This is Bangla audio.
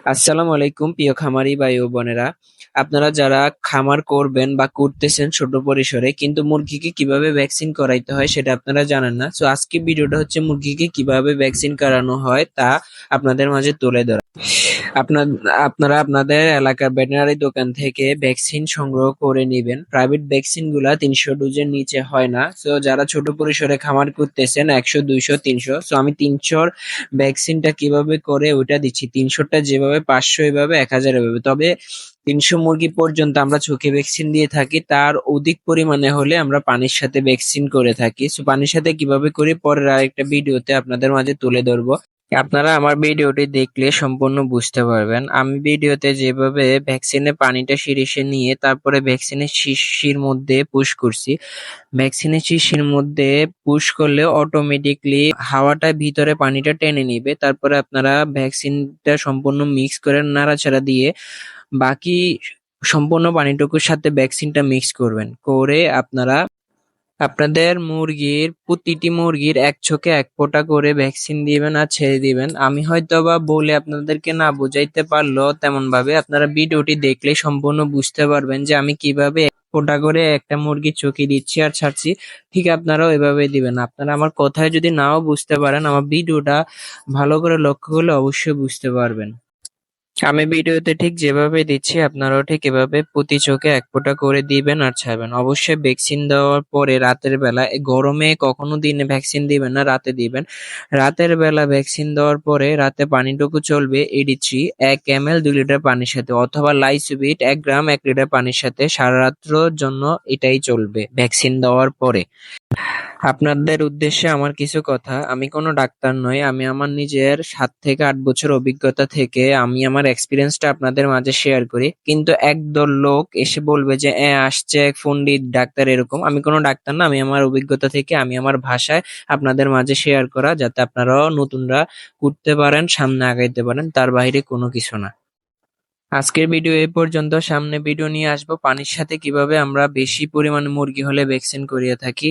আসসালামু আলাইকুম প্রিয় খামারি ভাই ও বোনেরা। আপনারা যারা খামার করবেন বা করতেছেন ছোট পরিসরে কিন্তু মুরগিকে কিভাবে ভ্যাকসিন করাইতে হয় সেটা আপনারা জানেন না। সো আজকে ভিডিওটা হচ্ছে মুরগিকে কিভাবে ভ্যাকসিন করানো হয় তা আপনাদের মাঝে তুলে ধরা। আপনার আপনারা আপনাদের এলাকার ভেটেরিনারি দোকান থেকে ভ্যাকসিন সংগ্রহ করে নেবেন। প্রাইভেট ভ্যাকসিন গুলা 300 ডোজের নিচে হয় না। সো যারা ছোট পরিসরে খামার করতেছেন 100, 200, 300, সো আমি 300 ভ্যাকসিনটা কিভাবে করে ওইটা দিচ্ছি। 300টা যেভাবে, 500 এভাবে, 1000 এভাবে। তবে 300 মুরগি পর্যন্ত আমরা চোখে ভ্যাকসিন দিয়ে থাকি, তার অধিক পরিমাণে হলে আমরা পানির সাথে ভ্যাকসিন করে থাকি। সো পানির সাথে কিভাবে করি পরের আরেকটা ভিডিওতে আপনাদের মাঝে তুলে ধরবো। আপনারা আমার ভিডিওটি দেখলে সম্পূর্ণ বুঝতে পারবেন। আমি ভিডিওতে যেভাবে ভ্যাকসিনে পানিটা সিরিশে নিয়ে তারপরে ভ্যাকসিনের শিশির মধ্যে পুশ করছি। ভ্যাকসিনের শিশির মধ্যে পুশ করলে অটোমেটিকলি হাওয়াটা ভিতরে পানিটা টেনে নিবে। তারপরে আপনারা ভ্যাকসিনটা সম্পূর্ণ মিক্স করে নাড়াচাড়া দিয়ে বাকি সম্পূর্ণ পানিটুকুর সাথে ভ্যাকসিনটা মিক্স করবেন। করে আপনারা আপনাদের প্রতিটি মুরগির এক চোখে এক ফোঁটা করে ভ্যাকসিন দিবেন আর ছেড়ে দিবেন। আমি হয়তোবা বলে আপনাদেরকে না বুঝাইতে পারলেও তেমন ভাবে আপনারা ভিডিওটি দেখলে সম্পূর্ণ বুঝতে পারবেন যে আমি কিভাবে এক ফোঁটা করে একটা মুরগির চোখে দিচ্ছি আর ছাড়ছি। ঠিক আপনারাও এভাবে দিবেন। আপনারা আমার কথায় যদি নাও বুঝতে পারেন, আমার ভিডিওটা ভালো করে লক্ষ্য করলে অবশ্যই বুঝতে পারবেন। আমি ভিডিওতে ঠিক যেভাবে দিচ্ছি আপনারাও ঠিক এভাবে প্রতি চোখে এক ফোঁটা করে দিবেন আর ছাড়বেন। অবশ্যই ভ্যাকসিন দেওয়ার পরে রাতের বেলা, গরমে কখনো দিনে ভ্যাকসিন দিবেন না, রাতে দিবেন। রাতের বেলা ভ্যাকসিন দেওয়ার পরে রাতে পানিটুকু চলবে এডিচি 1 ml 2 লিটার পানির সাথে, অথবা লাইসোবিট 1 গ্রাম 1 লিটার পানির সাথে। সারা রাত্রের জন্য এটাই চলবে ভ্যাকসিন দেওয়ার পরে। আপনাদের উদ্দেশ্যে আমার কিছু কথা। আমি কোনো ডাক্তার নই। আমি আমার নিজের 7 থেকে 8 বছর অভিজ্ঞতা থেকে আমি আমার এক্সপিরিয়েন্সটা আপনাদের মাঝে শেয়ার করি। কিন্তু একদল লোক এসে বলবে যে আসছে এক পণ্ডিত ডাক্তার এরকম। আমি কোনো ডাক্তার না। আমি আমার অভিজ্ঞতা থেকে আমি আমার ভাষায় আপনাদের মাঝে শেয়ার করা, যাতে আপনারাও নতুনরা করতে পারেন, সামনে আগাইতে পারেন। তার বাইরে কোনো কিছু না। আজকের ভিডিও এই পর্যন্ত। সামনে ভিডিও নিয়ে আসবো পানির সাথে কিভাবে আমরা বেশি পরিমাণে মুরগি হলে ভ্যাকসিন করিয়ে থাকি।